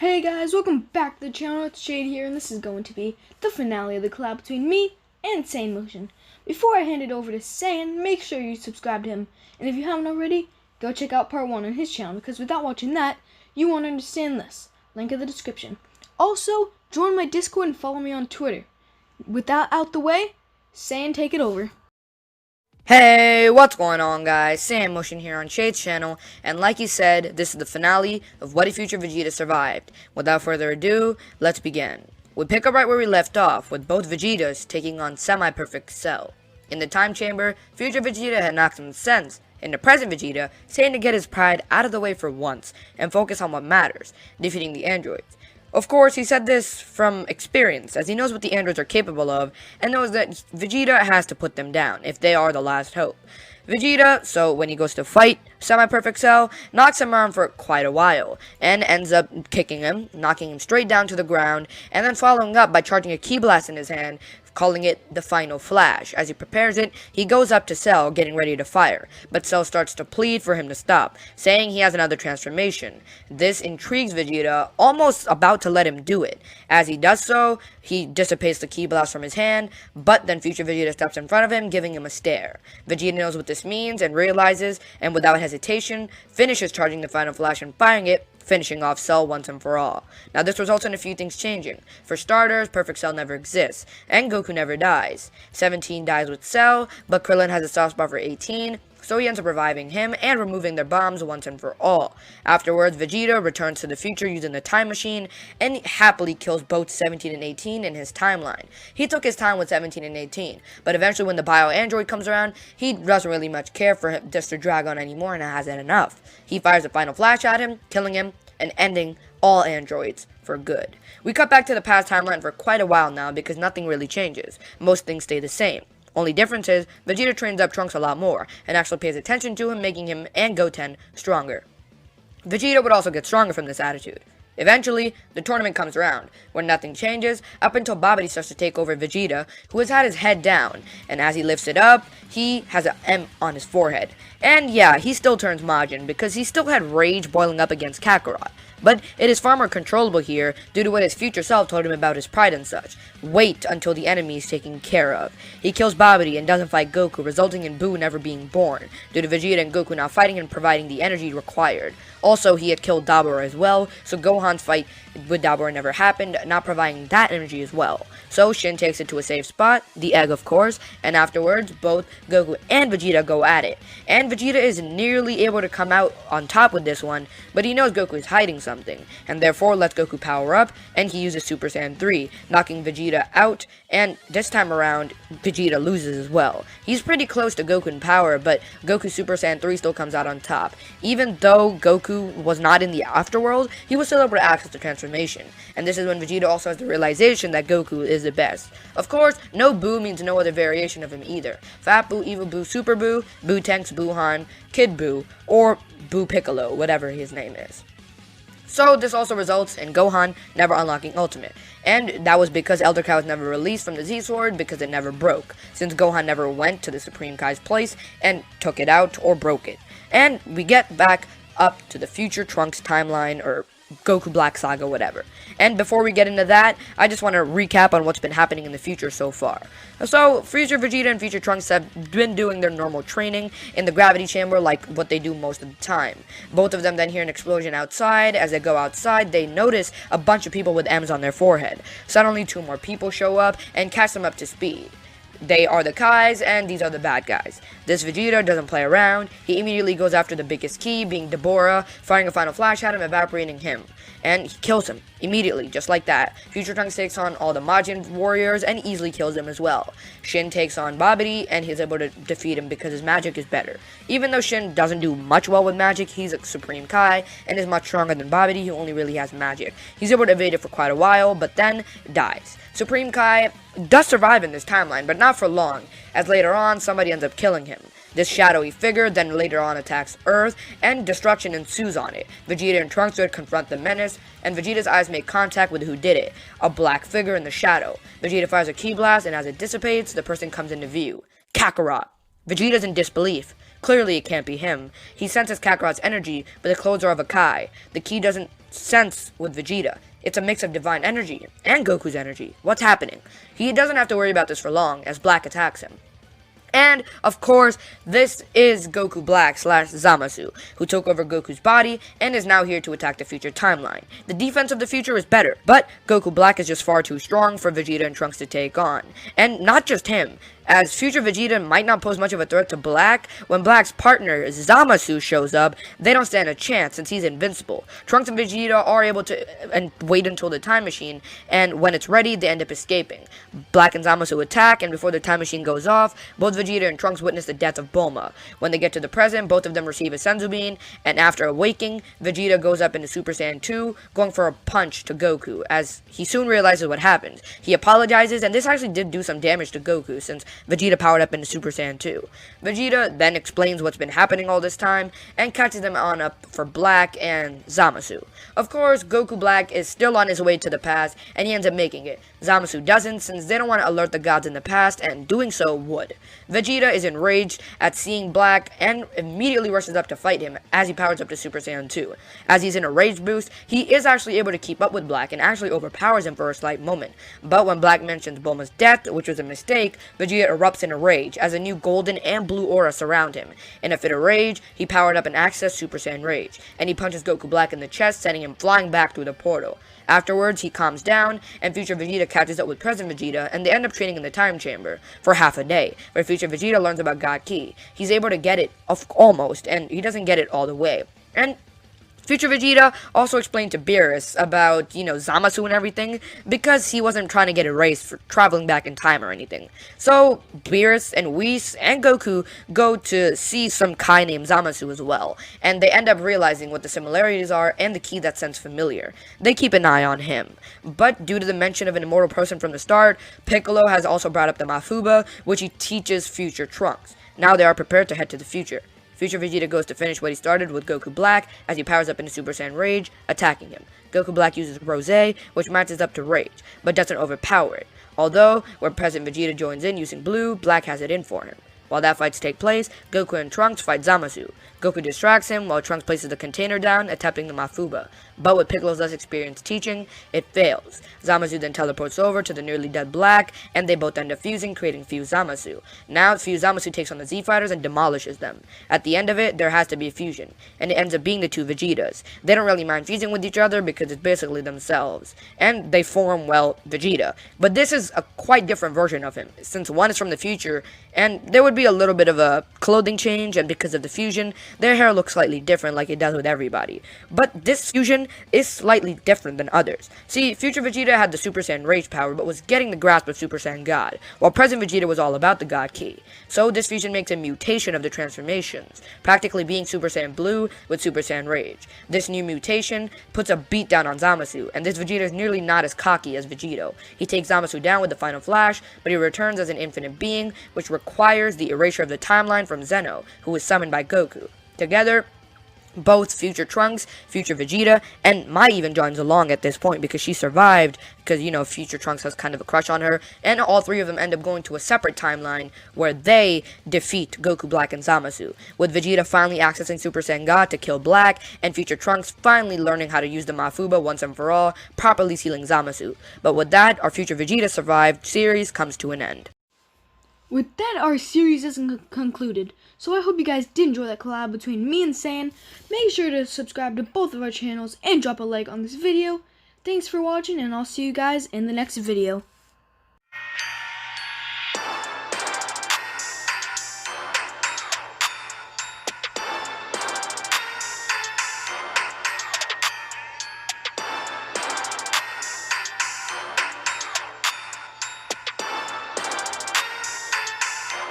Hey guys, welcome back to the channel. It's Jade here, and this is going to be the finale of the collab between me and Saiyan Motion. Before I hand it over to Saiyan, make sure you subscribe to him, and if you haven't already, go check out part 1 on his channel, because without watching that, you won't understand this. Link in the description. Also, join my Discord and follow me on Twitter. With that out the way, Saiyan, take it over. Hey, what's going on, guys? Saiyan Motion here on Shade's channel, and like he said, this is the finale of What If Future Vegeta Survived. Without further ado, let's begin. We pick up right where we left off, with both Vegetas taking on Semi-Perfect Cell. In the time chamber, future Vegeta had knocked some sense, and the present Vegeta saying to get his pride out of the way for once, and focus on what matters, defeating the androids. Of course, he said this from experience, as he knows what the androids are capable of, and knows that Vegeta has to put them down, if they are the last hope. Vegeta, so when he goes to fight Semi-Perfect Cell, knocks him around for quite a while, and ends up kicking him, knocking him straight down to the ground, and then following up by charging a Ki Blast in his hand, calling it the final flash. As he prepares it, he goes up to Cell, getting ready to fire, but Cell starts to plead for him to stop, saying he has another transformation. This intrigues Vegeta, almost about to let him do it. As he does so, he dissipates the Ki Blast from his hand, but then future Vegeta steps in front of him, giving him a stare. Vegeta knows what this means and realizes, and without hesitation, finishes charging the final flash and firing it, finishing off Cell once and for all. Now this results in a few things changing. For starters, Perfect Cell never exists, and Goku never dies. 17 dies with Cell, but Krillin has a soft spot for 18, so he ends up reviving him and removing their bombs once and for all. Afterwards, Vegeta returns to the future using the time machine, and happily kills both 17 and 18 in his timeline. He took his time with 17 and 18, but eventually when the bio-android comes around, he doesn't really much care for him just to drag on anymore and has had enough. He fires a final flash at him, killing him, and ending all androids for good. We cut back to the past timeline for quite a while now because nothing really changes. Most things stay the same. Only difference is, Vegeta trains up Trunks a lot more, and actually pays attention to him, making him and Goten stronger. Vegeta would also get stronger from this attitude. Eventually, the tournament comes around, where nothing changes, up until Babidi starts to take over Vegeta, who has had his head down, and as he lifts it up, he has an M on his forehead. And yeah, he still turns Majin, because he still had rage boiling up against Kakarot. But it is far more controllable here, due to what his future self told him about his pride and such. Wait until the enemy is taken care of. He kills Babidi and doesn't fight Goku, resulting in Buu never being born, due to Vegeta and Goku now fighting and providing the energy required. Also, he had killed Dabura as well, so Gohan's fight with Dabura never happened, not providing that energy as well. So Shin takes it to a safe spot, the egg of course, and afterwards, both Goku and Vegeta go at it. And Vegeta is nearly able to come out on top with this one, but he knows Goku is hiding something, and therefore lets Goku power up, and he uses Super Saiyan 3, knocking Vegeta out, and this time around, Vegeta loses as well. He's pretty close to Goku in power, but Goku Super Saiyan 3 still comes out on top. Even though Goku was not in the afterworld, he was still able to access the transformation, and this is when Vegeta also has the realization that Goku is the best. Of course, no Buu means no other variation of him either. Fat Buu, Evil Buu, Super Buu, Buu Tanks, Buuhan, Kid Buu, or Buu Piccolo, whatever his name is. So this also results in Gohan never unlocking Ultimate, and that was because Elder Kai was never released from the Z-Sword because it never broke, since Gohan never went to the Supreme Kai's place and took it out or broke it. And we get back up to the future Trunks timeline, or Goku Black Saga, whatever. And before we get into that, I just want to recap on what's been happening in the future so far. So, future Vegeta and future Trunks have been doing their normal training in the gravity chamber like what they do most of the time. Both of them then hear an explosion outside. As they go outside, they notice a bunch of people with M's on their forehead. Suddenly, 2 more people show up and catch them up to speed. They are the Kais, and these are the bad guys. This Vegeta doesn't play around. He immediately goes after the biggest key, being Dabura, firing a final flash at him, evaporating him. And he kills him, immediately, just like that. Future Trunks takes on all the Majin warriors, and easily kills them as well. Shin takes on Babidi, and he's able to defeat him because his magic is better. Even though Shin doesn't do much well with magic, he's a Supreme Kai, and is much stronger than Babidi, who only really has magic. He's able to evade it for quite a while, but then dies. Supreme Kai does survive in this timeline, but not for long, as later on, somebody ends up killing him. This shadowy figure then later on attacks Earth, and destruction ensues on it. Vegeta and Trunks would confront the menace, and Vegeta's eyes make contact with who did it, a black figure in the shadow. Vegeta fires a Ki Blast, and as it dissipates, the person comes into view. Kakarot. Vegeta's in disbelief. Clearly it can't be him. He senses Kakarot's energy, but the clothes are of a Kai. The ki doesn't sense with Vegeta. It's a mix of divine energy and Goku's energy. What's happening? He doesn't have to worry about this for long, as Black attacks him. And, of course, this is Goku Black / Zamasu, who took over Goku's body and is now here to attack the future timeline. The defense of the future is better, but Goku Black is just far too strong for Vegeta and Trunks to take on. And not just him, as future Vegeta might not pose much of a threat to Black, when Black's partner Zamasu shows up, they don't stand a chance since he's invincible. Trunks and Vegeta are able to wait until the time machine, and when it's ready, they end up escaping. Black and Zamasu attack, and before the time machine goes off, both Vegeta and Trunks witness the death of Bulma. When they get to the present, both of them receive a Senzu Bean, and after awaking, Vegeta goes up into Super Saiyan 2, going for a punch to Goku, as he soon realizes what happened. He apologizes, and this actually did do some damage to Goku, since Vegeta powered up into Super Saiyan 2. Vegeta then explains what's been happening all this time, and catches them on up for Black and Zamasu. Of course, Goku Black is still on his way to the past, and he ends up making it. Zamasu doesn't, since they don't want to alert the gods in the past, and doing so would. Vegeta is enraged at seeing Black, and immediately rushes up to fight him, as he powers up to Super Saiyan 2. As he's in a rage boost, he is actually able to keep up with Black, and actually overpowers him for a slight moment. But when Black mentions Bulma's death, which was a mistake, Vegeta erupts in a rage, as a new golden and blue aura surround him. In a fit of rage, he powered up and accessed Super Saiyan Rage, and he punches Goku Black in the chest, sending him flying back through the portal. Afterwards, he calms down, and future Vegeta catches up with present Vegeta, and they end up training in the time chamber for half a day, where future Vegeta learns about God Ki. He's able to get it, almost, and he doesn't get it all the way. And future Vegeta also explained to Beerus about, Zamasu and everything, because he wasn't trying to get erased for traveling back in time or anything. So, Beerus and Whis and Goku go to see some Kai named Zamasu as well, and they end up realizing what the similarities are and the ki that sounds familiar. They keep an eye on him. But due to the mention of an immortal person from the start, Piccolo has also brought up the Mafuba, which he teaches future Trunks. Now they are prepared to head to the future. Future Vegeta goes to finish what he started with Goku Black as he powers up into Super Saiyan Rage, attacking him. Goku Black uses Rosé, which matches up to Rage, but doesn't overpower it. Although, when present Vegeta joins in using Blue, Black has it in for him. While that fights take place, Goku and Trunks fight Zamasu. Goku distracts him while Trunks places the container down, attempting the Mafuba. But with Piccolo's less experience teaching, it fails. Zamasu then teleports over to the nearly dead Black, and they both end up fusing, creating Fuse Zamasu. Now, Fuse Zamasu takes on the Z-Fighters and demolishes them. At the end of it, there has to be a fusion, and it ends up being the two Vegetas. They don't really mind fusing with each other because it's basically themselves. And they form, well, Vegeta. But this is a quite different version of him, since one is from the future, and there would be a little bit of a clothing change, and because of the fusion, their hair looks slightly different like it does with everybody. But this fusion is slightly different than others. See, future Vegeta had the Super Saiyan Rage power, but was getting the grasp of Super Saiyan God, while present Vegeta was all about the God Ki. So this fusion makes a mutation of the transformations, practically being Super Saiyan Blue with Super Saiyan Rage. This new mutation puts a beat down on Zamasu, and this Vegeta is nearly not as cocky as Vegito. He takes Zamasu down with the final flash, but he returns as an infinite being, which requires the erasure of the timeline from Zeno, who was summoned by Goku. Together, both future Trunks, future Vegeta, and Mai even joins along at this point because she survived, because, future Trunks has kind of a crush on her, and all three of them end up going to a separate timeline where they defeat Goku Black and Zamasu, with Vegeta finally accessing Super Saiyan God to kill Black, and future Trunks finally learning how to use the Mafuba once and for all, properly sealing Zamasu. But with that, our future Vegeta survived series comes to an end. With that, our series is concluded, so I hope you guys did enjoy that collab between me and Saiyan. Make sure to subscribe to both of our channels and drop a like on this video. Thanks for watching, and I'll see you guys in the next video.